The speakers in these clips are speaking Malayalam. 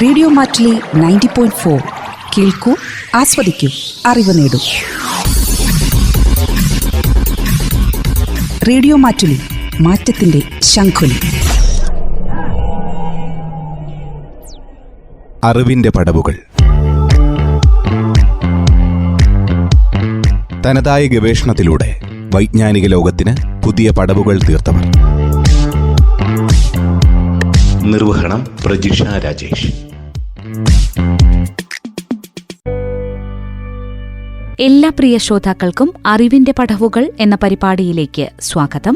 റേഡിയോ മാറ്റുലി 90.4 കേൾക്കൂ, ആസ്വദിക്കൂ, അറിവ് നേടൂ. റേഡിയോ മാറ്റുലി, മാറ്റത്തിന്റെ ശംഖുലി. അറിവിന്റെ പടവുകൾ. തനതായ ഗവേഷണത്തിലൂടെ വൈജ്ഞാനിക ലോകത്തിന് പുതിയ പടവുകൾ തീർത്തവർ. നിർവഹണം പ്രജിഷ രാജേഷ്. എല്ലാ പ്രിയ ശ്രോതാക്കൾക്കും അറിവിന്റെ പടവുകൾ എന്ന പരിപാടിയിലേക്ക് സ്വാഗതം.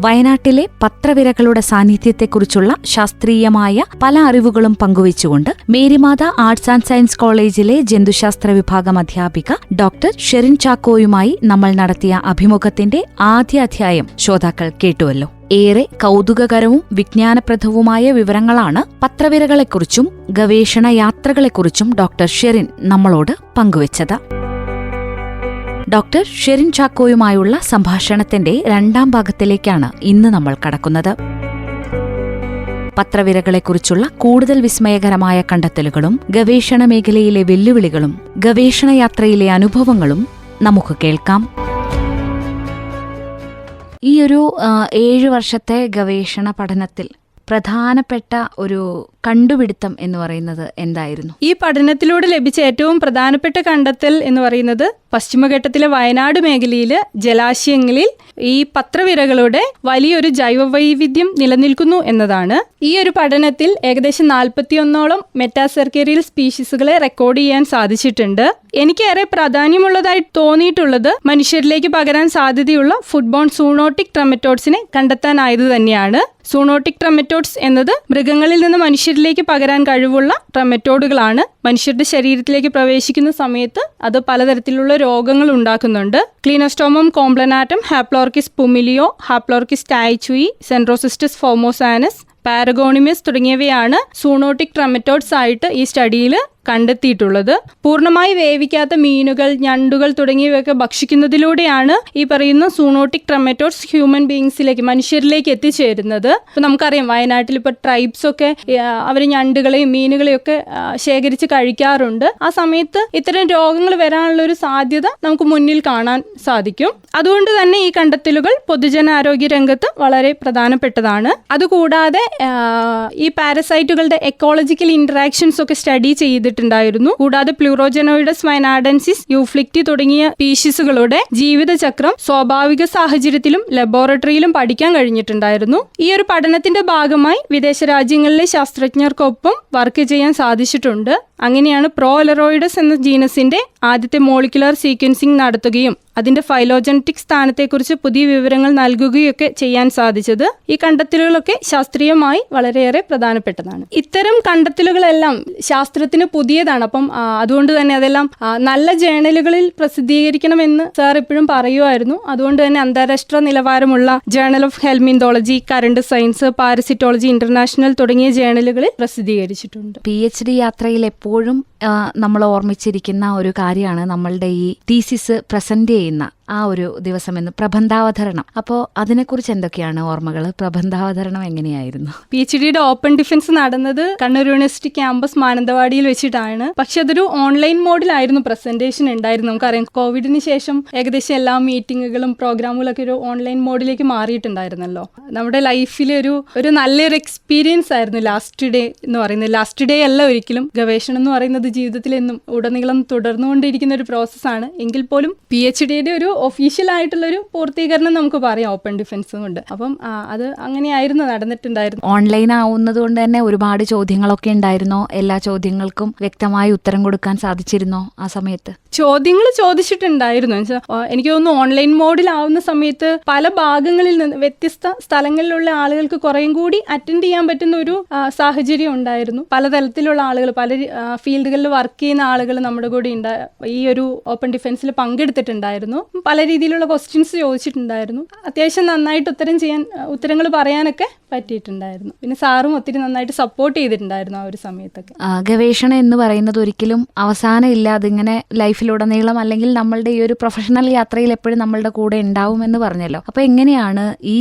വയനാട്ടിലെ പത്രവിരകളുടെ സാന്നിധ്യത്തെക്കുറിച്ചുള്ള ശാസ്ത്രീയമായ പല അറിവുകളും പങ്കുവച്ചുകൊണ്ട് മേരിമാത ആർട്സ് ആൻഡ് സയൻസ് കോളേജിലെ ജന്തുശാസ്ത്ര വിഭാഗം അധ്യാപിക ഡോക്ടർ ഷെറിൻ ചാക്കോയുമായി നമ്മൾ നടത്തിയ അഭിമുഖത്തിന്റെ ആദ്യ അധ്യായം ശ്രോതാക്കൾ കേട്ടുവല്ലോ. ഏറെ കൗതുകകരവും വിജ്ഞാനപ്രദവുമായ വിവരങ്ങളാണ് പത്രവിരകളെക്കുറിച്ചും ഗവേഷണ യാത്രകളെക്കുറിച്ചും ഡോക്ടർ ഷെറിൻ നമ്മളോട് പങ്കുവച്ചത്. ഡോക്ടർ ഷെറിൻ ചാക്കോയുമായുള്ള സംഭാഷണത്തിന്റെ രണ്ടാം ഭാഗത്തിലേക്കാണ് ഇന്ന് നമ്മൾ കടക്കുന്നത്. പത്രവിരകളെക്കുറിച്ചുള്ള കൂടുതൽ വിസ്മയകരമായ കണ്ടെത്തലുകളും ഗവേഷണ മേഖലയിലെ വെല്ലുവിളികളും ഗവേഷണയാത്രയിലെ അനുഭവങ്ങളും നമുക്ക് കേൾക്കാം. ഈ ഒരു 7 വർഷത്തെ ഗവേഷണ പഠനത്തിൽ പ്രധാനപ്പെട്ട ഒരു കണ്ടുപിടുത്തം എന്ന് പറയുന്നത് എന്തായിരുന്നു? ഈ പഠനത്തിലൂടെ ലഭിച്ച ഏറ്റവും പ്രധാനപ്പെട്ട കണ്ടെത്തൽ എന്ന് പറയുന്നത് പശ്ചിമഘട്ടത്തിലെ വയനാട് മേഖലയിൽ ജലാശയങ്ങളിൽ ഈ പത്രവിരകളുടെ വലിയൊരു ജൈവവൈവിധ്യം നിലനിൽക്കുന്നു എന്നതാണ്. ഈ ഒരു പഠനത്തിൽ ഏകദേശം 41ഓളം മെറ്റാസെർക്കേറിയൽ സ്പീഷീസുകളെ റെക്കോർഡ് ചെയ്യാൻ സാധിച്ചിട്ടുണ്ട്. എനിക്കേറെ പ്രാധാന്യമുള്ളതായി തോന്നിയിട്ടുള്ളത് മനുഷ്യരിലേക്ക് പകരാൻ സാധ്യതയുള്ള ഫുഡ്ബോൺ സൂണോട്ടിക് ട്രമറ്റോഡ്സിനെ കണ്ടെത്താനായത് തന്നെയാണ്. സൂണോട്ടിക് ട്രമറ്റോഡ്സ് എന്നത് മൃഗങ്ങളിൽ നിന്ന് മനുഷ്യരിലേക്ക് പകരാൻ കഴിവുള്ള ട്രമറ്റോഡുകളാണ്. മനുഷ്യരുടെ ശരീരത്തിലേക്ക് പ്രവേശിക്കുന്ന സമയത്ത് അത് പലതരത്തിലുള്ള രോഗങ്ങൾ ഉണ്ടാക്കുന്നുണ്ട്. ക്ലീനോസ്റ്റോമം കോംപ്ലനാറ്റം, ഹാപ്ലോർക്കിസ് പുമിലിയോ, ഹാപ്ലോർക്കിസ് ടൈച്ചുയി, സെൻട്രോസിസ്റ്റസ് ഫോമോസാനസ്, പാരഗോണിമസ് തുടങ്ങിയവയാണ് സൂണോട്ടിക് ട്രമറ്റോഡ്സ് ആയിട്ട് ഈ സ്റ്റഡിയിൽ കണ്ടെത്തിയിട്ടുള്ളത്. പൂർണ്ണമായി വേവിക്കാത്ത മീനുകൾ, ഞണ്ടുകൾ തുടങ്ങിയവയൊക്കെ ഭക്ഷിക്കുന്നതിലൂടെയാണ് ഈ പറയുന്ന സൂണോട്ടിക് ട്രമറ്റോഡ്സ് ഹ്യൂമൻ ബീയിങ്സിലേക്ക്, മനുഷ്യരിലേക്ക് എത്തിച്ചേരുന്നത്. ഇപ്പം നമുക്കറിയാം വയനാട്ടിൽ ഇപ്പോൾ ട്രൈബ്സ് ഒക്കെ അവർ ഞണ്ടുകളെയും മീനുകളെയും ഒക്കെ ശേഖരിച്ച് കഴിക്കാറുണ്ട്. ആ സമയത്ത് ഇത്തരം രോഗങ്ങൾ വരാനുള്ള ഒരു സാധ്യത നമുക്ക് മുന്നിൽ കാണാൻ സാധിക്കും. അതുകൊണ്ട് തന്നെ ഈ കണ്ടെത്തലുകൾ പൊതുജനാരോഗ്യ രംഗത്ത് വളരെ പ്രധാനപ്പെട്ടതാണ്. അതുകൂടാതെ ഈ പാരസൈറ്റുകളുടെ എക്കോളജിക്കൽ ഇന്ററാക്ഷൻസ് ഒക്കെ സ്റ്റഡി ചെയ്തിട്ടുണ്ടായിരുന്നു. കൂടാതെ പ്ലൂറോജനോയിഡസ് വയനാഡൻസിസ്, യൂഫ്ലിക്റ്റി തുടങ്ങിയ സ്പീഷീസുകളുടെ ജീവിതചക്രം സ്വാഭാവിക സാഹചര്യത്തിലും ലബോറട്ടറിയിലും പഠിക്കാൻ കഴിഞ്ഞിട്ടുണ്ടായിരുന്നു. ഈ ഒരു പഠനത്തിന്റെ ഭാഗമായി വിദേശ രാജ്യങ്ങളിലെ ശാസ്ത്രജ്ഞർക്കൊപ്പം വർക്ക് ചെയ്യാൻ സാധിച്ചിട്ടുണ്ട്. അങ്ങനെയാണ് പ്രോലെറോയിഡസ് എന്ന ജീനസിന്റെ ആദ്യത്തെ മോളിക്കുലർ സീക്വൻസിംഗ് നടത്തുകയും അതിന്റെ ഫൈലോജനറ്റിക് സ്ഥാനത്തെക്കുറിച്ച് പുതിയ വിവരങ്ങൾ നൽകുകയൊക്കെ ചെയ്യാൻ സാധിച്ചത്. ഈ കണ്ടെത്തലുകളൊക്കെ ശാസ്ത്രീയമായി വളരെയേറെ പ്രധാനപ്പെട്ടതാണ്. ഇത്തരം കണ്ടെത്തലുകളെല്ലാം ശാസ്ത്രത്തിന് പുതിയതാണ്. അപ്പം അതുകൊണ്ട് തന്നെ അതെല്ലാം നല്ല ജേണലുകളിൽ പ്രസിദ്ധീകരിക്കണമെന്ന് സാർ എപ്പോഴും പറയുമായിരുന്നു. അതുകൊണ്ട് തന്നെ അന്താരാഷ്ട്ര നിലവാരമുള്ള journal of helminthology, current science, parasitology international തുടങ്ങിയ ജേണലുകളിൽ പ്രസിദ്ധീകരിച്ചിട്ടുണ്ട്. PhD യാത്രയിൽ എപ്പോഴും നമ്മൾ ഓർമ്മിച്ചിരിക്കുന്ന ഒരു കാര്യമാണ് നമ്മളുടെ ഈ തീസിസ് പ്രസന്റ് ചെയ്യുന്ന ആ ഒരു ദിവസമെന്ന് പ്രബന്ധാവതരണം. അപ്പോൾ അതിനെക്കുറിച്ച് എന്തൊക്കെയാണ് ഓർമ്മകൾ? പ്രബന്ധാവതരണം എങ്ങനെയായിരുന്നു? PhDയുടെ ഓപ്പൺ ഡിഫൻസ് നടന്നത് കണ്ണൂർ യൂണിവേഴ്സിറ്റി ക്യാമ്പസ് മാനന്തവാടിയിൽ വെച്ചിട്ടാണ്. പക്ഷെ അതൊരു ഓൺലൈൻ മോഡിലായിരുന്നു പ്രസന്റേഷൻ ഉണ്ടായിരുന്നു. നമുക്കറിയാം കോവിഡിന് ശേഷം ഏകദേശം എല്ലാ മീറ്റിങ്ങുകളും പ്രോഗ്രാമുകളൊക്കെ ഒരു ഓൺലൈൻ മോഡിലേക്ക് മാറിയിട്ടുണ്ടായിരുന്നല്ലോ. നമ്മുടെ ലൈഫിൽ ഒരു നല്ലൊരു എക്സ്പീരിയൻസ് ആയിരുന്നു ലാസ്റ്റ് ഡേ എന്ന് പറയുന്നത്. ലാസ്റ്റ് ഡേ അല്ല ഒരിക്കലും. ഗവേഷണം എന്ന് പറയുന്നത് ജീവിതത്തിൽ എന്നും ഉടനീളം തുടർന്നുകൊണ്ടിരിക്കുന്ന ഒരു പ്രോസസ്സാണ്. എങ്കിൽ പോലും PhDയുടെ ഒരു ഒഫീഷ്യൽ ആയിട്ടുള്ളൊരു പൂർത്തീകരണം നമുക്ക് പറയാം ഓപ്പൺ ഡിഫൻസ് കൊണ്ട്. അപ്പം അത് അങ്ങനെയായിരുന്നു നടന്നിട്ടുണ്ടായിരുന്നു. ഓൺലൈൻ ആവുന്നത് കൊണ്ട് തന്നെ ഒരുപാട് ചോദ്യങ്ങളൊക്കെ ഉണ്ടായിരുന്നോ? എല്ലാ ചോദ്യങ്ങൾക്കും വ്യക്തമായി ഉത്തരം കൊടുക്കാൻ സാധിച്ചിരുന്നോ ആ സമയത്ത്? ചോദ്യങ്ങൾ ചോദിച്ചിട്ടുണ്ടായിരുന്നു. എനിക്ക് തോന്നുന്നു ഓൺലൈൻ മോഡിലാവുന്ന സമയത്ത് പല ഭാഗങ്ങളിൽ നിന്ന് വ്യത്യസ്ത സ്ഥലങ്ങളിലുള്ള ആളുകൾക്ക് കുറേയും കൂടി അറ്റൻഡ് ചെയ്യാൻ പറ്റുന്ന ഒരു സാഹചര്യം ഉണ്ടായിരുന്നു. പലതരത്തിലുള്ള ആളുകൾ, പല ഫീൽഡുകളിൽ വർക്ക് ചെയ്യുന്ന ആളുകൾ നമ്മുടെ കൂടെ ഈ ഒരു ഓപ്പൺ ഡിഫൻസിൽ പങ്കെടുത്തിട്ടുണ്ടായിരുന്നു. പല രീതിയിലുള്ള ക്വസ്റ്റ്യൻസ് ചോദിച്ചിട്ടുണ്ടായിരുന്നു. അത്യാവശ്യം നന്നായിട്ട് ഉത്തരങ്ങൾ പറയാനൊക്കെ പറ്റിയിട്ടുണ്ടായിരുന്നു. പിന്നെ സാറും ഒത്തിരി നന്നായിട്ട് സപ്പോർട്ട് ചെയ്തിട്ടുണ്ടായിരുന്നു ആ ഒരു സമയത്തൊക്കെ. ഗവേഷണം എന്ന് പറയുന്നത് ഒരിക്കലും അവസാനം ഇല്ല, അതിങ്ങനെ ലൈഫിലുടനീളം അല്ലെങ്കിൽ നമ്മളുടെ ഈ ഒരു പ്രൊഫഷണൽ യാത്രയിൽ എപ്പോഴും നമ്മളുടെ കൂടെ ഉണ്ടാവുമെന്ന് പറഞ്ഞല്ലോ. അപ്പൊ എങ്ങനെയാണ്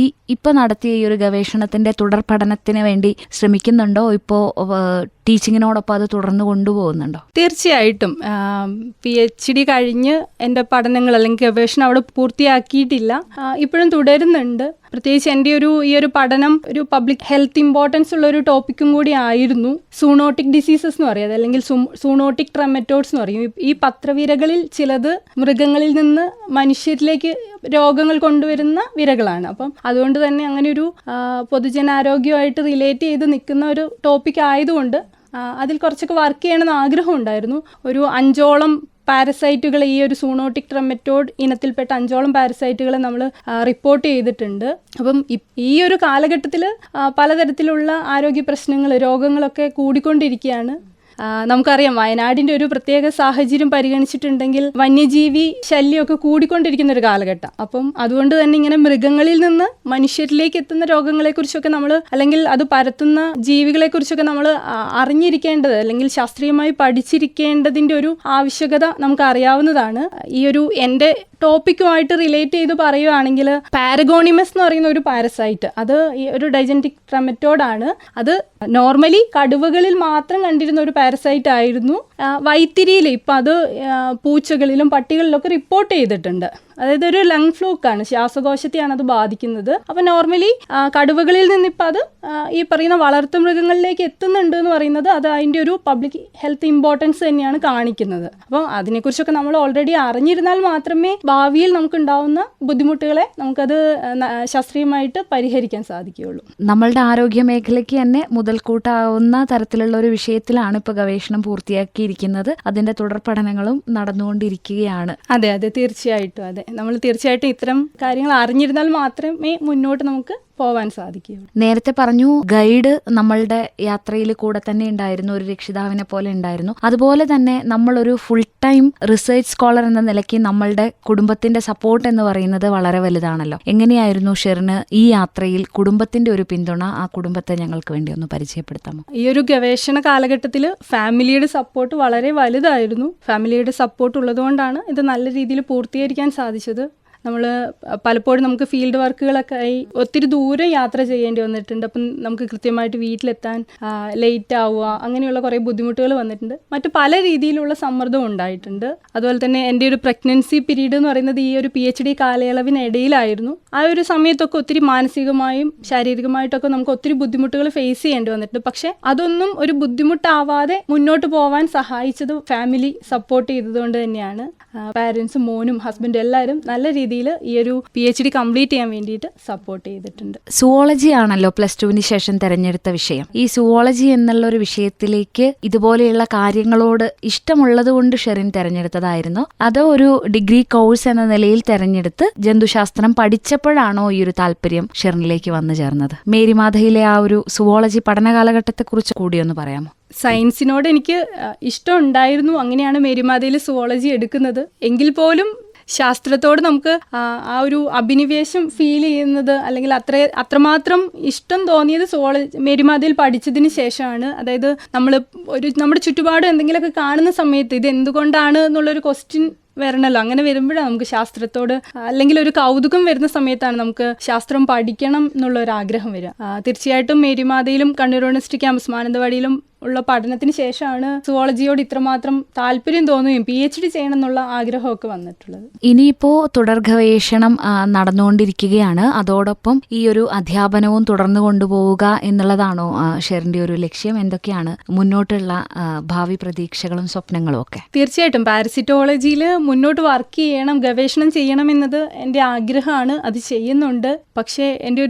ഇപ്പൊ നടത്തിയ ഈ ഒരു ഗവേഷണത്തിന്റെ തുടർ പഠനത്തിന് വേണ്ടി ശ്രമിക്കുന്നുണ്ടോ? ഇപ്പോ ടീച്ചിങ്ങിനോടൊപ്പം അത് തുടർന്ന് കൊണ്ടുപോകുന്നുണ്ടോ? തീർച്ചയായിട്ടും PhD കഴിഞ്ഞ് എൻ്റെ പഠനങ്ങൾ അല്ലെങ്കിൽ ഗവേഷണം അവിടെ പൂർത്തിയാക്കിയിട്ടില്ല, ഇപ്പോഴും തുടരുന്നുണ്ട്. പ്രത്യേകിച്ച് എൻ്റെ ഈ ഒരു പഠനം ഒരു പബ്ലിക് ഹെൽത്ത് ഇമ്പോർട്ടൻസ് ഉള്ള ഒരു ടോപ്പിക്കും കൂടി ആയിരുന്നു. സൂണോട്ടിക് ഡിസീസസ് എന്ന് പറയുന്നത് അല്ലെങ്കിൽ സൂണോട്ടിക് ട്രെമറ്റോഡ്സ് എന്ന് പറയും. ഈ പത്രവിരകളിൽ ചിലത് മൃഗങ്ങളിൽ നിന്ന് മനുഷ്യരിലേക്ക് രോഗങ്ങൾ കൊണ്ടുവരുന്ന വിരകളാണ്. അപ്പം അതുകൊണ്ട് തന്നെ അങ്ങനെ ഒരു പൊതുജനാരോഗ്യമായിട്ട് റിലേറ്റ് ചെയ്ത് നിൽക്കുന്ന ഒരു ടോപ്പിക് ആയതുകൊണ്ട് അതിൽ കുറച്ചൊക്കെ വർക്ക് ചെയ്യണമെന്ന് ആഗ്രഹം ഉണ്ടായിരുന്നു. ഒരു 5ഓളം പാരസൈറ്റുകൾ, ഈ ഒരു സൂണോട്ടിക് ട്രെമറ്റോഡ് ഇനത്തിൽപ്പെട്ട 5ഓളം പാരസൈറ്റുകളെ നമ്മൾ റിപ്പോർട്ട് ചെയ്തിട്ടുണ്ട്. അപ്പം ഈ ഒരു കാലഘട്ടത്തിൽ പലതരത്തിലുള്ള ആരോഗ്യ പ്രശ്നങ്ങൾ, രോഗങ്ങളൊക്കെ കൂടിക്കൊണ്ടിരിക്കുകയാണ്. നമുക്കറിയാം വയനാടിൻ്റെ ഒരു പ്രത്യേക സാഹചര്യം പരിഗണിച്ചിട്ടുണ്ടെങ്കിൽ വന്യജീവി ശല്യമൊക്കെ കൂടിക്കൊണ്ടിരിക്കുന്ന ഒരു കാലഘട്ടം. അപ്പം അതുകൊണ്ട് തന്നെ ഇങ്ങനെ മൃഗങ്ങളിൽ നിന്ന് മനുഷ്യരിലേക്ക് എത്തുന്ന രോഗങ്ങളെക്കുറിച്ചൊക്കെ നമ്മൾ അല്ലെങ്കിൽ അത് പരത്തുന്ന ജീവികളെക്കുറിച്ചൊക്കെ നമ്മൾ അറിഞ്ഞിരിക്കേണ്ടത് അല്ലെങ്കിൽ ശാസ്ത്രീയമായി പഠിച്ചിരിക്കേണ്ടതിൻ്റെ ഒരു ആവശ്യകത നമുക്ക് അറിയാവുന്നതാണ്. ഈ ഒരു എൻ്റെ ടോപ്പിക്കുമായിട്ട് റിലേറ്റ് ചെയ്ത് പറയുകയാണെങ്കിൽ പാരഗോണിമസ് എന്ന് പറയുന്ന ഒരു പാരസൈറ്റ്, അത് ഈ ഒരു ഡൈജന്റിക് ട്രെമറ്റോഡാണ്. അത് നോർമലി കടുവകളിൽ മാത്രം കണ്ടിരുന്ന ഒരു പാരസൈറ്റ് ആയിരുന്നു. വൈത്തിരിയിൽ ഇപ്പം അത് പൂച്ചകളിലും പട്ടികളിലൊക്കെ റിപ്പോർട്ട് ചെയ്തിട്ടുണ്ട്. അതായത് ഒരു ലങ് ഫ്ലൂക്കാണ്, ശ്വാസകോശത്തെയാണ് അത് ബാധിക്കുന്നത്. അപ്പം നോർമലി കടുവകളിൽ നിന്നിപ്പോൾ അത് ഈ പറയുന്ന വളർത്തു മൃഗങ്ങളിലേക്ക് എത്തുന്നുണ്ട് എന്ന് പറയുന്നത് അത് അതിൻ്റെ ഒരു പബ്ലിക് ഹെൽത്ത് ഇമ്പോർട്ടൻസ് തന്നെയാണ് കാണിക്കുന്നത്. അപ്പം അതിനെക്കുറിച്ചൊക്കെ നമ്മൾ ഓൾറെഡി അറിഞ്ഞിരുന്നാൽ മാത്രമേ ഭാവിയിൽ നമുക്കുണ്ടാവുന്ന ബുദ്ധിമുട്ടുകളെ നമുക്കത് ശാസ്ത്രീയമായിട്ട് പരിഹരിക്കാൻ സാധിക്കുകയുള്ളൂ. നമ്മളുടെ ആരോഗ്യ മേഖലയ്ക്ക് തന്നെ മുതൽക്കൂട്ടാവുന്ന തരത്തിലുള്ള ഒരു വിഷയത്തിലാണ് ഇപ്പോൾ ഗവേഷണം പൂർത്തിയാക്കിയിരിക്കുന്നത്. അതിന്റെ തുടർ പഠനങ്ങളും നടന്നുകൊണ്ടിരിക്കുകയാണ്. അതെ അതെ, തീർച്ചയായിട്ടും. അതെ, നമ്മൾ തീർച്ചയായിട്ടും ഇത്തരം കാര്യങ്ങൾ അറിഞ്ഞിരുന്നാൽ മാത്രമേ മുന്നോട്ട് നമുക്ക് പോവാൻ സാധിക്കുകയുള്ളൂ. നേരത്തെ പറഞ്ഞു ഗൈഡ് നമ്മളുടെ യാത്രയിൽ കൂടെ തന്നെ ഉണ്ടായിരുന്നു, ഒരു രക്ഷിതാവിനെ പോലെ ഉണ്ടായിരുന്നു. അതുപോലെ തന്നെ നമ്മളൊരു ഫുൾ ടൈം റിസർച്ച് സ്കോളർ എന്ന നിലയ്ക്ക് നമ്മളുടെ കുടുംബത്തിന്റെ സപ്പോർട്ട് എന്ന് പറയുന്നത് വളരെ വലുതാണല്ലോ. എങ്ങനെയായിരുന്നു ഷെറിന് ഈ യാത്രയിൽ കുടുംബത്തിന്റെ ഒരു പിന്തുണ? ആ കുടുംബത്തെ ഞങ്ങൾക്ക് വേണ്ടി ഒന്ന് പരിചയപ്പെടുത്താമോ? ഈ ഒരു ഗവേഷണ കാലഘട്ടത്തിൽ ഫാമിലിയുടെ സപ്പോർട്ട് വളരെ വലുതായിരുന്നു. ഫാമിലിയുടെ സപ്പോർട്ട് ഉള്ളതുകൊണ്ടാണ് ഇത് നല്ല രീതിയിൽ പൂർത്തീകരിക്കാൻ സാധിച്ചത്. നമ്മൾ പലപ്പോഴും നമുക്ക് ഫീൽഡ് വർക്കുകളൊക്കെ ആയി ഒത്തിരി ദൂരം യാത്ര ചെയ്യേണ്ടി വന്നിട്ടുണ്ട്. അപ്പം നമുക്ക് കൃത്യമായിട്ട് വീട്ടിലെത്താൻ ലേറ്റ് ആവുക, അങ്ങനെയുള്ള കുറേ ബുദ്ധിമുട്ടുകൾ വന്നിട്ടുണ്ട്. മറ്റു പല രീതിയിലുള്ള സമ്മർദ്ദവും ഉണ്ടായിട്ടുണ്ട്. അതുപോലെ തന്നെ എൻ്റെ ഒരു പ്രഗ്നൻസി പീരീഡ് എന്ന് പറയുന്നത് ഈ ഒരു PhD കാലയളവിനിടയിലായിരുന്നു. ആ ഒരു സമയത്തൊക്കെ ഒത്തിരി മാനസികമായും ശാരീരികമായിട്ടൊക്കെ നമുക്ക് ഒത്തിരി ബുദ്ധിമുട്ടുകൾ ഫേസ് ചെയ്യേണ്ടി വന്നിട്ടുണ്ട്. പക്ഷേ അതൊന്നും ഒരു ബുദ്ധിമുട്ടാവാതെ മുന്നോട്ട് പോകാൻ സഹായിച്ചത് ഫാമിലി സപ്പോർട്ട് ചെയ്തതുകൊണ്ട് തന്നെയാണ്. പാരൻസും മോനും ഹസ്ബൻഡും എല്ലാവരും നല്ല രീതിയിൽ ഈ ഒരു PhD കംപ്ലീറ്റ് ചെയ്യാൻ വേണ്ടിയിട്ട് സപ്പോർട്ട് ചെയ്തിട്ടുണ്ട്. സുവോളജി ആണല്ലോ +2 ശേഷം തെരഞ്ഞെടുത്ത വിഷയം. ഈ സുവോളജി എന്നുള്ള ഒരു വിഷയത്തിലേക്ക് ഇതുപോലെയുള്ള കാര്യങ്ങളോട് ഇഷ്ടമുള്ളത് കൊണ്ട് ഷെറിൻ തെരഞ്ഞെടുത്തതായിരുന്നു, അതോ ഒരു ഡിഗ്രി കോഴ്സ് എന്ന നിലയിൽ തെരഞ്ഞെടുത്ത് ജന്തുശാസ്ത്രം പഠിച്ചപ്പോഴാണോ ഈ ഒരു താല്പര്യം ഷെറിനിലേക്ക് വന്നു ചേർന്നത്? മേരിമാതയിലെ ആ ഒരു സുവോളജി പഠന കാലഘട്ടത്തെക്കുറിച്ച് കൂടി ഒന്ന് പറയാമോ? സയൻസിനോട് എനിക്ക് ഇഷ്ടം ഉണ്ടായിരുന്നു. അങ്ങനെയാണ് മേരിമാതയിൽ സുവോളജി എടുക്കുന്നത്. എങ്കിൽ പോലും ശാസ്ത്രത്തോട് നമുക്ക് ആ ഒരു അഭിനിവേശം ഫീൽ ചെയ്യുന്നത് അല്ലെങ്കിൽ അത്രമാത്രം ഇഷ്ടം തോന്നിയത് മേരിമാതയിൽ പഠിച്ചതിന് ശേഷമാണ്. അതായത് നമ്മുടെ ചുറ്റുപാടും എന്തെങ്കിലുമൊക്കെ കാണുന്ന സമയത്ത് ഇത് എന്തുകൊണ്ടാണ് എന്നുള്ളൊരു ക്വസ്റ്റ്യൻ വരണല്ലോ. അങ്ങനെ വരുമ്പോഴാണ് നമുക്ക് ശാസ്ത്രത്തോട് അല്ലെങ്കിൽ ഒരു കൗതുകം വരുന്ന സമയത്താണ് നമുക്ക് ശാസ്ത്രം പഠിക്കണം എന്നുള്ളൊരു ആഗ്രഹം വരിക. തീർച്ചയായിട്ടും മേരിമാതയിലും കണ്ണൂർ യൂണിവേഴ്സിറ്റി ക്യാമ്പസ് മാനന്തവാടിയിലും ഉള്ള പഠനത്തിന് ശേഷമാണ് സുവോളജിയോട് ഇത്രമാത്രം താല്പര്യം തോന്നുകയും PhD ചെയ്യണം എന്നുള്ള ആഗ്രഹമൊക്കെ വന്നിട്ടുള്ളത്. ഇനിയിപ്പോ തുടർ ഗവേഷണം നടന്നുകൊണ്ടിരിക്കുകയാണ്, അതോടൊപ്പം ഈ ഒരു അധ്യാപനവും തുടർന്നു കൊണ്ടുപോവുക എന്നുള്ളതാണോ ഷെറിന്റെ ഒരു ലക്ഷ്യം? എന്തൊക്കെയാണ് മുന്നോട്ടുള്ള ഭാവി പ്രതീക്ഷകളും സ്വപ്നങ്ങളും ഒക്കെ? തീർച്ചയായിട്ടും പാരസിറ്റോളജിയിൽ മുന്നോട്ട് വർക്ക് ചെയ്യണം, ഗവേഷണം ചെയ്യണം എന്നത് എൻ്റെ ആഗ്രഹമാണ്. അത് ചെയ്യുന്നുണ്ട്. പക്ഷേ എൻ്റെ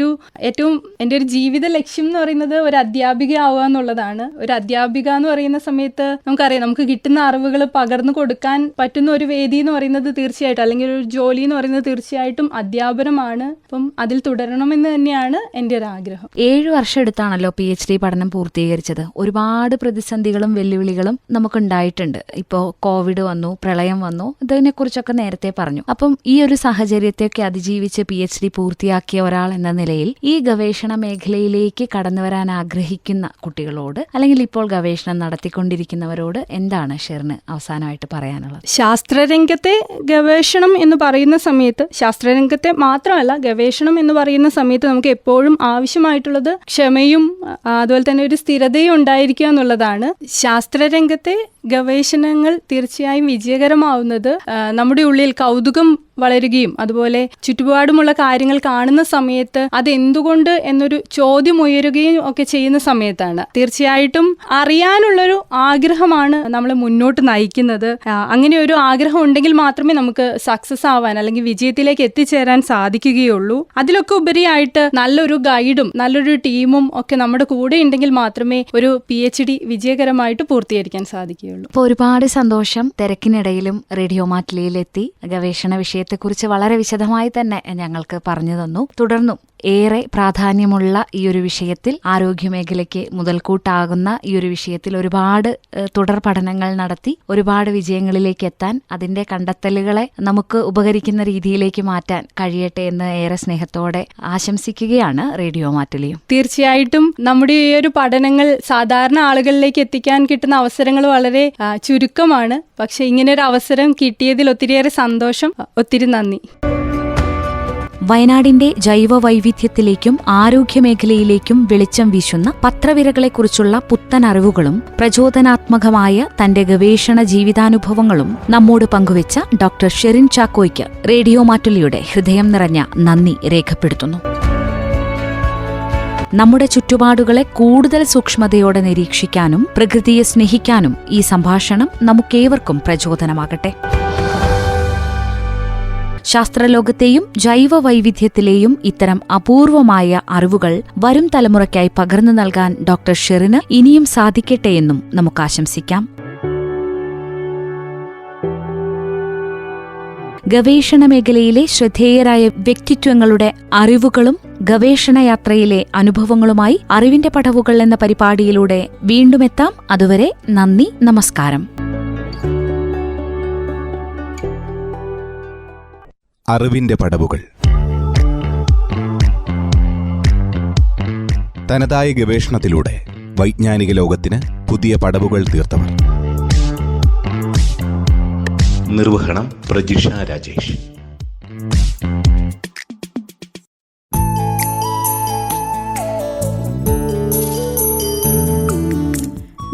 ഒരു ജീവിത ലക്ഷ്യം എന്ന് പറയുന്നത് ഒരു അധ്യാപിക ആവുക എന്നുള്ളതാണ്. ഒരു അധ്യാപിക എന്ന് പറയുന്ന സമയത്ത് നമുക്കറിയാം, നമുക്ക് കിട്ടുന്ന അറിവുകൾ പകർന്നു കൊടുക്കാൻ പറ്റുന്ന ഒരു വേദി എന്ന് പറയുന്നത് തീർച്ചയായിട്ടും, അല്ലെങ്കിൽ ഒരു ജോലി എന്ന് പറയുന്നത് തീർച്ചയായിട്ടും അധ്യാപനമാണ്. അപ്പം അതിൽ തുടരണമെന്ന് തന്നെയാണ് എൻ്റെ ഒരു ആഗ്രഹം. 7 വർഷം എടുത്താണല്ലോ PhD പഠനം പൂർത്തീകരിച്ചത്. ഒരുപാട് പ്രതിസന്ധികളും വെല്ലുവിളികളും നമുക്കുണ്ടായിട്ടുണ്ട്. ഇപ്പോൾ കോവിഡ് വന്നു, പ്രളയം വന്നു, ഇതിനെക്കുറിച്ചൊക്കെ നേരത്തെ പറഞ്ഞു. അപ്പം ഈ ഒരു സാഹചര്യത്തെയൊക്കെ അതിജീവിച്ച് PhD പൂർത്തിയാക്കിയ ഒരാൾ എന്ന നിലയിൽ ഈ ഗവേഷണ മേഖലയിലേക്ക് കടന്നു വരാൻ ആഗ്രഹിക്കുന്ന കുട്ടികളോട്, അല്ലെങ്കിൽ ഇപ്പോൾ ഗവേഷണം നടത്തിക്കൊണ്ടിരിക്കുന്നവരോട് എന്താണ് ഷെറിന് അവസാനമായിട്ട് പറയാനുള്ളത്? ശാസ്ത്രരംഗത്തെ ഗവേഷണം എന്ന് പറയുന്ന സമയത്ത്, ശാസ്ത്രരംഗത്തെ മാത്രമല്ല ഗവേഷണം എന്ന് പറയുന്ന സമയത്ത് നമുക്ക് എപ്പോഴും ആവശ്യമായിട്ടുള്ളത് ക്ഷമയും അതുപോലെ തന്നെ ഒരു സ്ഥിരതയും ഉണ്ടായിരിക്കുക എന്നുള്ളതാണ്. ശാസ്ത്രരംഗത്തെ ഗവേഷണങ്ങൾ തീർച്ചയായും വിജയകരമാവുന്നത് നമ്മുടെ ഉള്ളിൽ കൗതുകം വളരുകയും അതുപോലെ ചുറ്റുപാടുമുള്ള കാര്യങ്ങൾ കാണുന്ന സമയത്ത് അതെന്തുകൊണ്ട് എന്നൊരു ചോദ്യം ഉയരുകയും ഒക്കെ ചെയ്യുന്ന സമയത്താണ്. തീർച്ചയായിട്ടും അറിയാനുള്ളൊരു ആഗ്രഹമാണ് നമ്മളെ മുന്നോട്ട് നയിക്കുന്നത്. അങ്ങനെ ഒരു ആഗ്രഹം ഉണ്ടെങ്കിൽ മാത്രമേ നമുക്ക് സക്സസ് ആവാൻ അല്ലെങ്കിൽ വിജയത്തിലേക്ക് എത്തിച്ചേരാൻ സാധിക്കുകയുള്ളൂ. അതിലൊക്കെ ഉപരിയായിട്ട് നല്ലൊരു ഗൈഡും നല്ലൊരു ടീമും ഒക്കെ നമ്മുടെ കൂടെ ഉണ്ടെങ്കിൽ മാത്രമേ ഒരു PhD വിജയകരമായിട്ട് പൂർത്തീകരിക്കാൻ സാധിക്കുകയുള്ളൂ. ഇപ്പോൾ ഒരുപാട് സന്തോഷം. തിരക്കിനിടയിലും റേഡിയോ മാറ്റിലയിലെത്തി ഗവേഷണ വിഷയത്തെക്കുറിച്ച് വളരെ വിശദമായി തന്നെ ഞങ്ങൾക്ക് പറഞ്ഞു തന്നു. തുടർന്നും ഏറെ പ്രാധാന്യമുള്ള ഈ ഒരു വിഷയത്തിൽ, ആരോഗ്യമേഖലയ്ക്ക് മുതൽക്കൂട്ടാകുന്ന ഈ ഒരു വിഷയത്തിൽ ഒരുപാട് തുടർ പഠനങ്ങൾ നടത്തി ഒരുപാട് വിജയങ്ങളിലേക്ക് എത്താൻ, അതിന്റെ കണ്ടെത്തലുകളെ നമുക്ക് ഉപകരിക്കുന്ന രീതിയിലേക്ക് മാറ്റാൻ കഴിയട്ടെ എന്ന് ഏറെ സ്നേഹത്തോടെ ആശംസിക്കുകയാണ് റേഡിയോ മാറ്റുലിയും. തീർച്ചയായിട്ടും നമ്മുടെ ഈ ഒരു പഠനങ്ങൾ സാധാരണ ആളുകളിലേക്ക് എത്തിക്കാൻ കിട്ടുന്ന അവസരങ്ങൾ വളരെ ചുരുക്കമാണ്. പക്ഷെ ഇങ്ങനൊരു അവസരം കിട്ടിയതിൽ ഒത്തിരിയേറെ സന്തോഷം. ഒത്തിരി നന്ദി. വയനാടിന്റെ ജൈവ വൈവിധ്യത്തിലേക്കും ആരോഗ്യമേഖലയിലേക്കും വെളിച്ചം വീശുന്ന പത്രവിരകളെക്കുറിച്ചുള്ള പുത്തൻ അറിവുകളും പ്രചോദനാത്മകമായ തന്റെ ഗവേഷണ ജീവിതാനുഭവങ്ങളും നമ്മോട് പങ്കുവച്ച ഡോക്ടർ ഷെറിൻ ചാക്കോയ്ക്ക് റേഡിയോ മാറ്റുലിയുടെ ഹൃദയം നിറഞ്ഞ നന്ദി രേഖപ്പെടുത്തുന്നു. നമ്മുടെ ചുറ്റുപാടുകളെ കൂടുതൽ സൂക്ഷ്മതയോടെ നിരീക്ഷിക്കാനും പ്രകൃതിയെ സ്നേഹിക്കാനും ഈ സംഭാഷണം നമുക്കേവർക്കും പ്രചോദനമാകട്ടെ. ശാസ്ത്രലോകത്തെയും ജൈവ വൈവിധ്യത്തിലെയും ഇത്തരം അപൂർവമായ അറിവുകൾ വരും തലമുറയ്ക്കായി പകർന്നു നൽകാൻ ഡോക്ടർ ഷെറിന് ഇനിയും സാധിക്കട്ടെയെന്നും നമുക്ക് ആശംസിക്കാം. ഗവേഷണ മേഖലയിലെ ശ്രദ്ധേയരായ വ്യക്തിത്വങ്ങളുടെ അറിവുകളും ഗവേഷണയാത്രയിലെ അനുഭവങ്ങളുമായി അറിവിന്റെ പടവുകൾ എന്ന പരിപാടിയിലൂടെ വീണ്ടുമെത്താം. അതുവരെ നന്ദി, നമസ്കാരം. അറിവിന്റെ പടവുകൾ. തനതായ ഗവേഷണത്തിലൂടെ വൈജ്ഞാനിക ലോകത്തിന് പുതിയ പടവുകൾ തീർത്തവർ. നിർവഹണം പ്രജിഷ രാജേഷ്.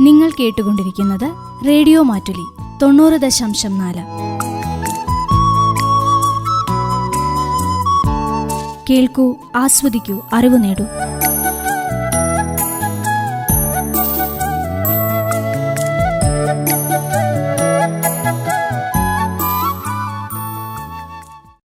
നിങ്ങൾ കേട്ടുകൊണ്ടിരിക്കുന്നത് റേഡിയോ മാറ്റുലി 90.4. കേൾക്കൂ, ആസ്വദിക്കൂ, അറിവ് നേടൂ.